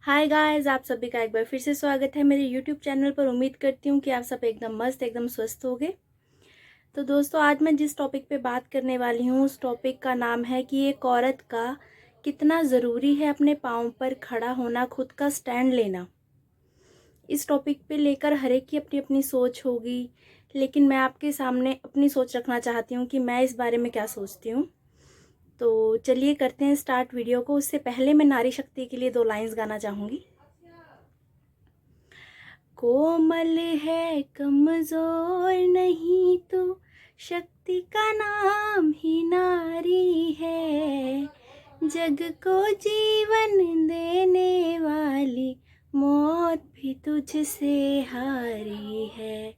Hi guys, आप सभी का एक बार फिर से स्वागत है मेरे यूट्यूब चैनल पर। उम्मीद करती हूँ कि आप सब एकदम मस्त एकदम स्वस्थ होंगे। तो दोस्तों, आज मैं जिस टॉपिक पे बात करने वाली हूँ उस टॉपिक का नाम है कि एक औरत का कितना ज़रूरी है अपने पाँव पर खड़ा होना, खुद का स्टैंड लेना। इस टॉपिक पे लेकर हर एक की अपनी अपनी सोच होगी, लेकिन मैं आपके सामने अपनी सोच रखना चाहती हूँ कि मैं इस बारे में क्या सोचती हूँ। तो चलिए करते हैं स्टार्ट वीडियो को। उससे पहले मैं नारी शक्ति के लिए 2 लाइन्स गाना चाहूँगी। कोमल है कमजोर नहीं तो शक्ति का नाम ही नारी है। जग को जीवन देने वाली मौत भी तुझसे हारी है।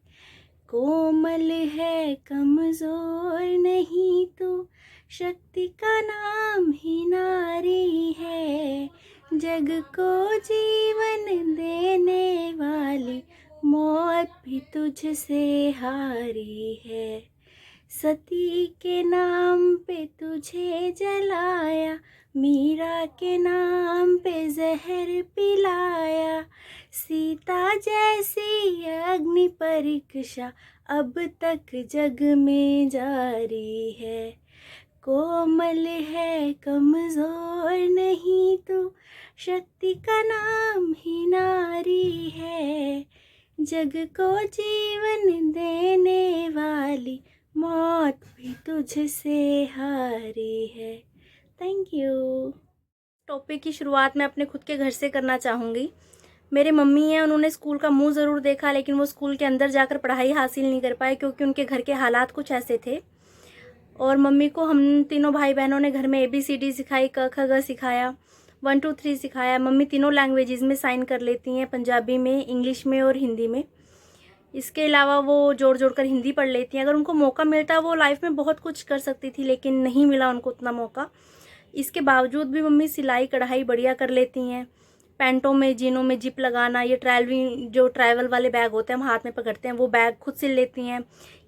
कोमल है कमजोर नहीं तो शक्ति का नाम ही नारी है। जग को जीवन देने वाली मौत भी तुझसे हारी है। सती के नाम पे तुझे जलाया, मीरा के नाम पे जहर पिलाया। सीता जैसी अग्नि परीक्षा अब तक जग में जारी है। कोमल है कमजोर नहीं तो शक्ति का नाम ही नारी है। जग को जीवन देने वाली मौत भी तुझसे हारी है। Thank you. टॉपिक की शुरुआत मैं अपने खुद के घर से करना चाहूँगी। मेरे मम्मी हैं, उन्होंने स्कूल का मुंह ज़रूर देखा, लेकिन वो स्कूल के अंदर जाकर पढ़ाई हासिल नहीं कर पाए क्योंकि उनके घर के हालात कुछ ऐसे थे। और मम्मी को हम तीनों भाई बहनों ने घर में ABCD सिखाई, क ख ग सिखाया, 1 2 3 सिखाया। मम्मी तीनों लैंग्वेजेस में साइन कर लेती हैं, पंजाबी में, इंग्लिश में और हिंदी में। इसके अलावा वो जोड़ जोड़ कर हिंदी पढ़ लेती हैं। अगर उनको मौका मिलता वो लाइफ में बहुत कुछ कर सकती थी, लेकिन नहीं मिला उनको उतना मौका। इसके बावजूद भी मम्मी सिलाई कढ़ाई बढ़िया कर लेती हैं। पैंटों में, जीनों में जिप लगाना, ये जो ट्रैवल वाले बैग होते हैं हम हाथ में पकड़ते हैं, वो बैग खुद सिल लेती हैं।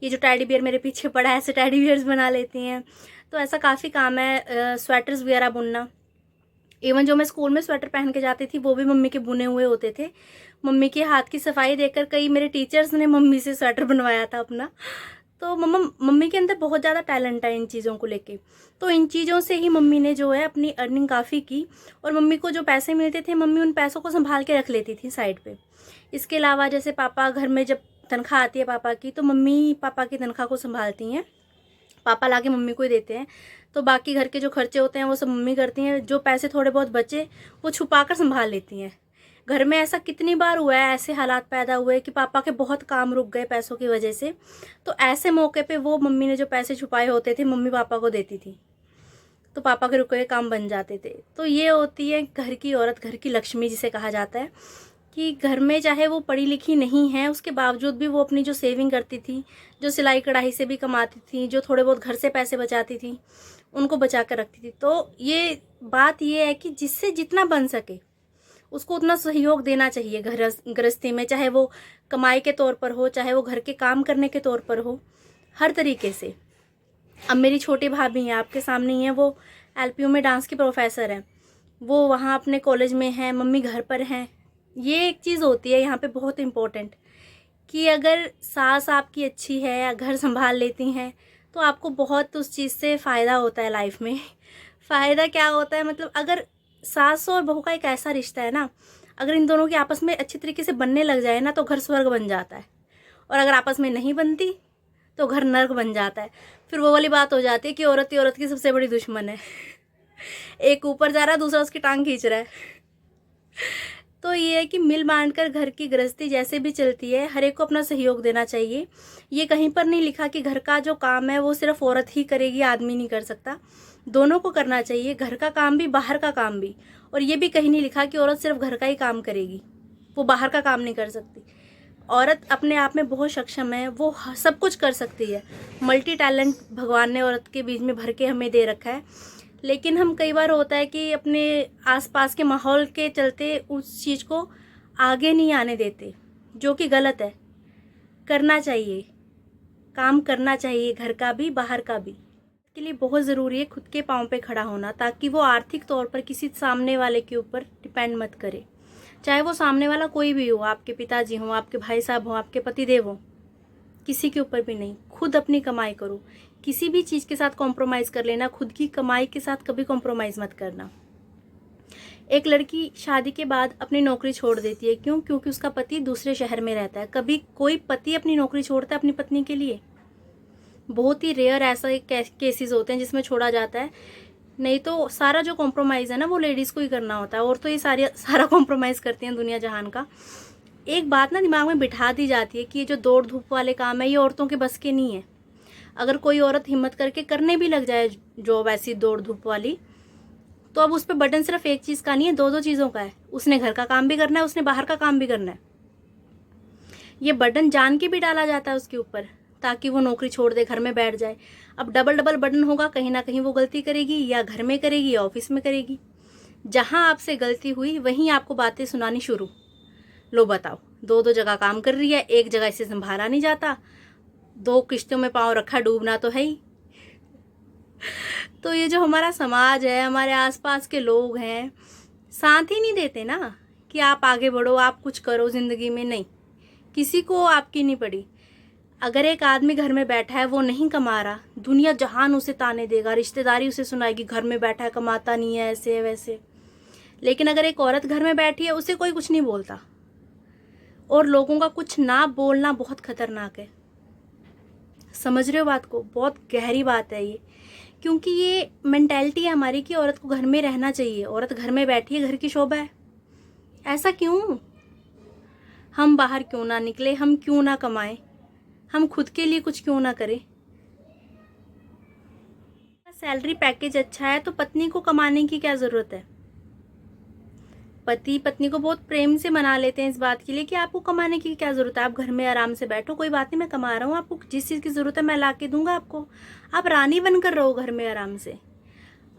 ये जो टैडी बियर मेरे पीछे पड़ा है, ऐसे टैडी बियर्स बना लेती हैं। तो ऐसा काफ़ी काम है। स्वेटर्स वगैरह बुनना, इवन जो मैं स्कूल में स्वेटर पहन के जाती थी वो भी मम्मी के बुने हुए होते थे। मम्मी के हाथ की सफाई देखकर कई मेरे टीचर्स ने मम्मी से स्वेटर बनवाया था अपना। तो मम्मी के अंदर बहुत ज़्यादा टैलेंट है इन चीज़ों को लेके। तो इन चीज़ों से ही मम्मी ने जो है अपनी अर्निंग काफ़ी की। और मम्मी को जो पैसे मिलते थे मम्मी उन पैसों को संभाल के रख लेती थी साइड पे। इसके अलावा जैसे पापा घर में जब तनख्वाह आती है पापा की, तो मम्मी पापा की तनख्वाह को संभालती हैं। पापा लाके मम्मी को ही देते हैं। तो बाकी घर के जो खर्चे होते हैं वो सब मम्मी करती हैं। जो पैसे थोड़े बहुत बचे वो छुपा कर संभाल लेती हैं। घर में ऐसा कितनी बार हुआ है, ऐसे हालात पैदा हुए कि पापा के बहुत काम रुक गए पैसों की वजह से। तो ऐसे मौके पे वो मम्मी ने जो पैसे छुपाए होते थे मम्मी पापा को देती थी, तो पापा के रुके हुए काम बन जाते थे। तो ये होती है घर की औरत, घर की लक्ष्मी जिसे कहा जाता है। कि घर में चाहे वो पढ़ी लिखी नहीं है, उसके बावजूद भी वो अपनी जो सेविंग करती थी, जो सिलाई कढ़ाई से भी कमाती थी, जो थोड़े बहुत घर से पैसे बचाती थी, उनको बचा कर रखती थी। तो ये बात ये है कि जिससे जितना बन सके उसको उतना सहयोग देना चाहिए गृहस्थी में, चाहे वो कमाई के तौर पर हो, चाहे वो घर के काम करने के तौर पर हो, हर तरीके से। अब मेरी छोटी भाभी हैं, आपके सामने ही हैं, वो LPU में डांस की प्रोफेसर हैं। वो वहाँ अपने कॉलेज में हैं, मम्मी घर पर हैं। ये एक चीज़ होती है यहाँ पे बहुत इम्पोर्टेंट, कि अगर सास आपकी अच्छी है या घर संभाल लेती हैं तो आपको बहुत उस चीज़ से फ़ायदा होता है लाइफ में। फ़ायदा क्या होता है, मतलब अगर सास और बहू का एक ऐसा रिश्ता है ना, अगर इन दोनों की आपस में अच्छी तरीके से बनने लग जाए ना तो घर स्वर्ग बन जाता है। और अगर आपस में नहीं बनती तो घर नर्क बन जाता है। फिर वो वाली बात हो जाती है कि औरत ही औरत की सबसे बड़ी दुश्मन है। एक ऊपर जा रहा है, दूसरा उसकी टांग खींच रहा है। तो ये है कि मिल बांट कर घर की गृहस्थी जैसे भी चलती है, हर एक को अपना सहयोग देना चाहिए। ये कहीं पर नहीं लिखा कि घर का जो काम है वो सिर्फ औरत ही करेगी, आदमी नहीं कर सकता। दोनों को करना चाहिए, घर का काम भी, बाहर का काम भी। और ये भी कहीं नहीं लिखा कि औरत सिर्फ घर का ही काम करेगी, वो बाहर का काम नहीं कर सकती। औरत अपने आप में बहुत सक्षम है, वो सब कुछ कर सकती है। मल्टी टैलेंट भगवान ने औरत के बीच में भर के हमें दे रखा है। लेकिन हम कई बार होता है कि अपने आसपास के माहौल के चलते उस चीज़ को आगे नहीं आने देते, जो कि गलत है। करना चाहिए, काम करना चाहिए, घर का भी बाहर का भी। के लिए बहुत ज़रूरी है खुद के पाँव पे खड़ा होना, ताकि वो आर्थिक तौर पर किसी सामने वाले के ऊपर डिपेंड मत करे। चाहे वो सामने वाला कोई भी हो, आपके पिताजी हों, आपके भाई साहब हों, आपके पतिदेव हों, किसी के ऊपर भी नहीं। खुद अपनी कमाई करो, किसी भी चीज़ के साथ कॉम्प्रोमाइज़ कर लेना, खुद की कमाई के साथ कभी कॉम्प्रोमाइज़ मत करना। एक लड़की शादी के बाद अपनी नौकरी छोड़ देती है, क्यों? क्योंकि उसका पति दूसरे शहर में रहता है। कभी कोई पति अपनी नौकरी छोड़ता है अपनी पत्नी के लिए? बहुत ही रेयर ऐसा केसेस होते हैं जिसमें छोड़ा जाता है। नहीं तो सारा जो कॉम्प्रोमाइज़ है ना, वो लेडीज़ को ही करना होता है। और तो ये सारा कॉम्प्रोमाइज़ करती हैं दुनिया जहान का। एक बात ना दिमाग में बिठा दी जाती है कि ये जो दौड़ धूप वाले काम है, ये औरतों के बस के नहीं है। अगर कोई औरत हिम्मत करके करने भी लग जाए जॉब ऐसी दौड़ धूप वाली, तो अब उस पर बटन सिर्फ एक चीज़ का नहीं है, दो चीज़ों का है। उसने घर का काम भी करना है, उसने बाहर का काम भी करना है। ये बटन जान के भी डाला जाता है उसके ऊपर, ताकि वो नौकरी छोड़ दे, घर में बैठ जाए। अब डबल डबल बटन होगा, कहीं ना कहीं वो गलती करेगी, या घर में करेगी या ऑफिस में करेगी। जहां आपसे गलती हुई वहीं आपको बातें सुनानी शुरू। लो बताओ, दो जगह काम कर रही है, एक जगह इसे संभाला नहीं जाता, दो किश्तों में पाँव रखा, डूबना तो है ही। तो ये जो हमारा समाज है, हमारे आसपास के लोग हैं, साथ ही नहीं देते ना कि आप आगे बढ़ो, आप कुछ करो ज़िंदगी में। नहीं, किसी को आपकी नहीं पड़ी। अगर एक आदमी घर में बैठा है, वो नहीं कमा रहा, दुनिया जहान उसे ताने देगा, रिश्तेदारी उसे सुनाएगी, घर में बैठा है, कमाता नहीं है, ऐसे है वैसे। लेकिन अगर एक औरत घर में बैठी है, उसे कोई कुछ नहीं बोलता। और लोगों का कुछ ना बोलना बहुत खतरनाक है। समझ रहे हो बात को? बहुत गहरी बात है ये, क्योंकि ये मेंटालिटी है हमारी कि औरत को घर में रहना चाहिए। औरत घर में बैठी है, घर की शोभा है। ऐसा क्यों? हम बाहर क्यों ना निकले, हम क्यों ना कमाएं, हम खुद के लिए कुछ क्यों ना करें? सैलरी पैकेज अच्छा है तो पत्नी को कमाने की क्या जरूरत है? पति पत्नी को बहुत प्रेम से मना लेते हैं इस बात के लिए कि आपको कमाने की क्या जरूरत है, आप घर में आराम से बैठो, कोई बात नहीं, मैं कमा रहा हूँ, आपको जिस चीज़ की जरूरत है मैं ला के दूंगा आपको, आप रानी बनकर रहो घर में आराम से।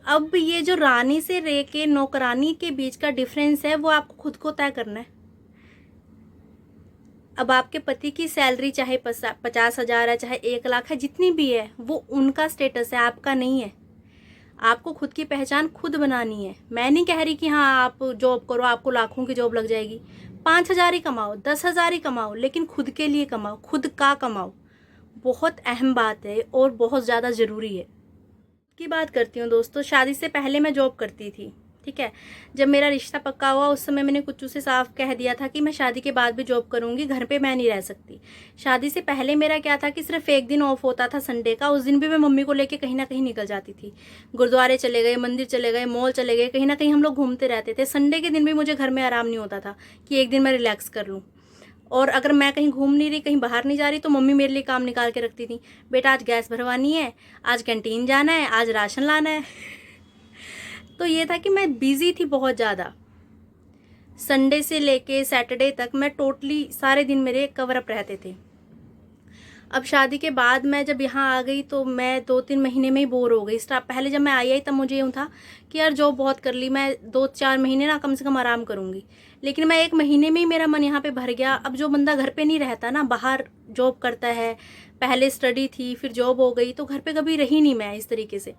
अब ये जो रानी से रे के नौकरानी के बीच का डिफरेंस है, वो आपको खुद को तय करना है। अब आपके पति की सैलरी चाहे 50,000 है, चाहे 1 लाख है, जितनी भी है, वो उनका स्टेटस है, आपका नहीं है। आपको खुद की पहचान खुद बनानी है। मैं नहीं कह रही कि हाँ आप जॉब करो, आपको लाखों की जॉब लग जाएगी। 5,000 ही कमाओ, 10,000 ही कमाओ, लेकिन खुद के लिए कमाओ, खुद का कमाओ। बहुत अहम बात है और बहुत ज़्यादा ज़रूरी है। की बात करती हूँ दोस्तों, शादी से पहले मैं जॉब करती थी, ठीक है। जब मेरा रिश्ता पक्का हुआ, उस समय मैंने कुछ से साफ कह दिया था कि मैं शादी के बाद भी जॉब करूंगी, घर पे मैं नहीं रह सकती। शादी से पहले मेरा क्या था कि सिर्फ एक दिन ऑफ होता था, संडे का। उस दिन भी मैं मम्मी को लेके कहीं ना कहीं निकल जाती थी। गुरुद्वारे चले गए, मंदिर चले गए, मॉल चले गए, कहीं ना कहीं हम लोग घूमते रहते थे। संडे के दिन भी मुझे घर में आराम नहीं होता था कि एक दिन मैं रिलैक्स कर लूँ। और अगर मैं कहीं घूम नहीं रही, कहीं बाहर नहीं जा रही, तो मम्मी मेरे लिए काम निकाल के रखती थी। बेटा आज गैस भरवानी है, आज कैंटीन जाना है, आज राशन लाना है। तो ये था कि मैं बिजी थी बहुत ज़्यादा। संडे से लेके सैटरडे तक मैं टोटली सारे दिन मेरे कवर अप रहते थे। अब शादी के बाद मैं जब यहाँ आ गई तो मैं 2-3 महीने में ही बोर हो गई। पहले जब मैं आई तब मुझे यूँ था कि यार जॉब बहुत कर ली, मैं 2-4 महीने ना कम से कम आराम करूँगी। लेकिन मैं 1 महीने में ही मेरा मन यहाँ पे भर गया। अब जो बंदा घर पे नहीं रहता ना, बाहर जॉब करता है, पहले स्टडी थी फिर जॉब हो गई, तो घर पे कभी रही नहीं मैं इस तरीके से।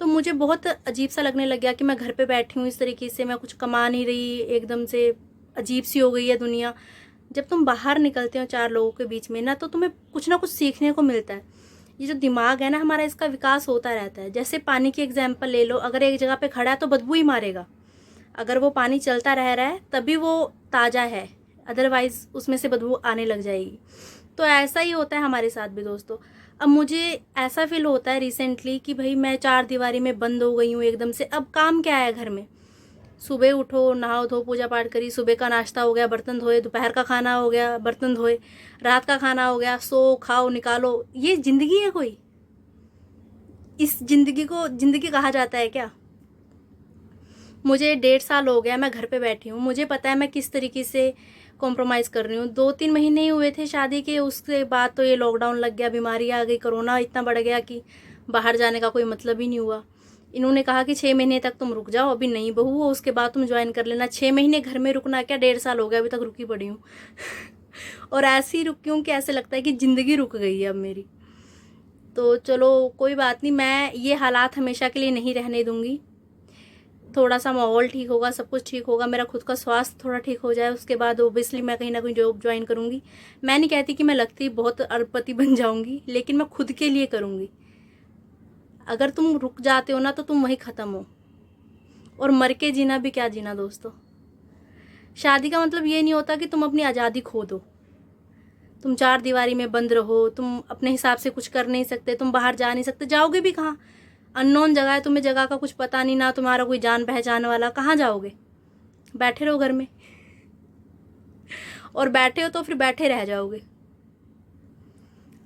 तो मुझे बहुत अजीब सा लगने लग गया कि मैं घर पे बैठी हूँ इस तरीके से, मैं कुछ कमा नहीं रही, एकदम से अजीब सी हो गई है दुनिया। जब तुम बाहर निकलते हो 4 लोगों के बीच में ना, तो तुम्हें कुछ ना कुछ सीखने को मिलता है। ये जो दिमाग है ना हमारा, इसका विकास होता रहता है। जैसे पानी की एग्जाम्पल ले लो, अगर एक जगह पे खड़ा है तो बदबू ही मारेगा। अगर वो पानी चलता रह रहा है तभी वो ताज़ा है, अदरवाइज उसमें से बदबू आने लग जाएगी। तो ऐसा ही होता है हमारे साथ भी दोस्तों। अब मुझे ऐसा फील होता है रिसेंटली कि भाई मैं 4 दीवारी में बंद हो गई हूँ एकदम से। अब काम क्या है घर में? सुबह उठो, नहाओ धो, पूजा पाठ करी, सुबह का नाश्ता हो गया, बर्तन धोए, दोपहर का खाना हो गया, बर्तन धोए, रात का खाना हो गया, सो खाओ निकालो। ये जिंदगी है कोई? इस जिंदगी को जिंदगी कहा जाता है क्या? मुझे 1.5 साल हो गया मैं घर पे बैठी हूँ। मुझे पता है मैं किस तरीके से कॉम्प्रोमाइज़ कर रही हूँ। 2-3 महीने ही हुए थे शादी के, उसके बाद तो ये लॉकडाउन लग गया, बीमारी आ गई, कोरोना इतना बढ़ गया कि बाहर जाने का कोई मतलब ही नहीं हुआ। इन्होंने कहा कि 6 महीने तक तुम रुक जाओ, अभी नहीं बहू हो, उसके बाद तुम ज्वाइन कर लेना। 6 महीने घर में रुकना क्या, 1.5 साल हो गया अभी तक रुकी पड़ी हूँ। और ऐसी ही रुकी हूँ कि ऐसे लगता है कि ज़िंदगी रुक गई है अब मेरी। तो चलो कोई बात नहीं, मैं ये हालात हमेशा के लिए नहीं रहने दूँगी। थोड़ा सा माहौल ठीक होगा, सब कुछ ठीक होगा, मेरा खुद का स्वास्थ्य थोड़ा ठीक हो जाए, उसके बाद ओबियसली मैं कहीं ना कहीं जॉब ज्वाइन करूँगी। मैं नहीं कहती कि मैं लगती बहुत अरबपति बन जाऊँगी, लेकिन मैं खुद के लिए करूँगी। अगर तुम रुक जाते हो ना तो तुम वहीं ख़त्म हो। और मर के जीना भी क्या जीना दोस्तों। शादी का मतलब ये नहीं होता कि तुम अपनी आज़ादी खो दो, तुम चार दीवारी में बंद रहो, तुम अपने हिसाब से कुछ कर नहीं सकते, तुम बाहर जा नहीं सकते। जाओगे भी कहाँ? अननोन जगह है, तुम्हें जगह का कुछ पता नहीं, ना तुम्हारा कोई जान पहचान वाला, कहाँ जाओगे? बैठे रहो घर में। और बैठे हो तो फिर बैठे रह जाओगे।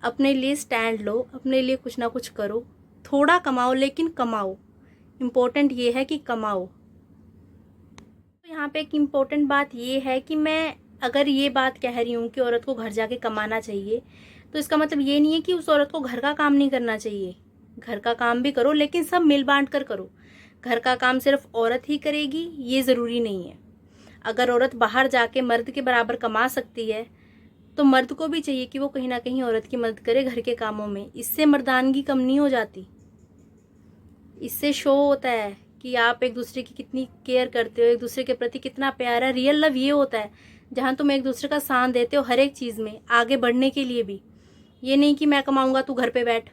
अपने लिए स्टैंड लो, अपने लिए कुछ ना कुछ करो, थोड़ा कमाओ लेकिन कमाओ। इम्पोर्टेंट ये है कि कमाओ। तो यहाँ पे एक इम्पोर्टेंट बात ये है कि मैं अगर ये बात कह रही हूँ कि औरत को घर जाके कमाना चाहिए, तो इसका मतलब ये नहीं है कि उस औरत को घर का काम नहीं करना चाहिए। घर का काम भी करो, लेकिन सब मिल बांट कर करो। घर का काम सिर्फ औरत ही करेगी ये ज़रूरी नहीं है। अगर औरत बाहर जाके मर्द के बराबर कमा सकती है, तो मर्द को भी चाहिए कि वो कहीं ना कहीं औरत की मदद करे घर के कामों में। इससे मर्दानगी कम नहीं हो जाती, इससे शो होता है कि आप एक दूसरे की कितनी केयर करते हो, एक दूसरे के प्रति कितना प्यार है। रियल लव ये होता है जहाँ तुम एक दूसरे का साथ देते हो हर एक चीज़ में, आगे बढ़ने के लिए भी। ये नहीं कि मैं कमाऊंगा तू घर पे बैठ,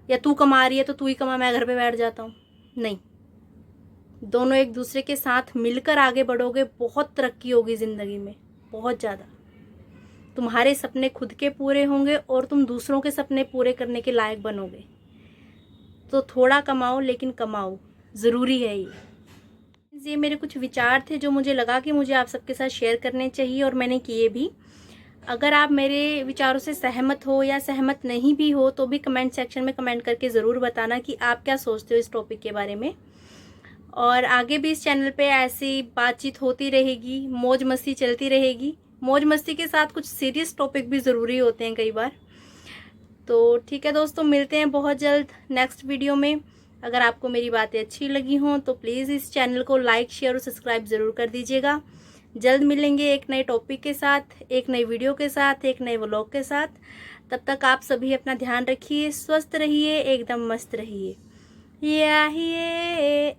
या तू कमा रही है तो तू ही कमा मैं घर पे बैठ जाता हूँ। नहीं, दोनों एक दूसरे के साथ मिलकर आगे बढ़ोगे, बहुत तरक्की होगी ज़िंदगी में, बहुत ज़्यादा। तुम्हारे सपने खुद के पूरे होंगे और तुम दूसरों के सपने पूरे करने के लायक बनोगे। तो थोड़ा कमाओ लेकिन कमाओ, ज़रूरी है ये मेरे कुछ विचार थे जो मुझे लगा कि मुझे आप सबके साथ शेयर करने चाहिए, और मैंने किए भी। अगर आप मेरे विचारों से सहमत हो या सहमत नहीं भी हो तो भी कमेंट सेक्शन में कमेंट करके ज़रूर बताना कि आप क्या सोचते हो इस टॉपिक के बारे में। और आगे भी इस चैनल पे ऐसी बातचीत होती रहेगी, मौज मस्ती चलती रहेगी। मौज मस्ती के साथ कुछ सीरियस टॉपिक भी ज़रूरी होते हैं कई बार। तो ठीक है दोस्तों, मिलते हैं बहुत जल्द नेक्स्ट वीडियो में। अगर आपको मेरी बातें अच्छी लगी हों तो प्लीज़ इस चैनल को लाइक, शेयर और सब्सक्राइब ज़रूर कर दीजिएगा। जल्द मिलेंगे एक नए टॉपिक के साथ, एक नई वीडियो के साथ, एक नए व्लॉग के साथ। तब तक आप सभी अपना ध्यान रखिए, स्वस्थ रहिए, एकदम मस्त रहिए। ये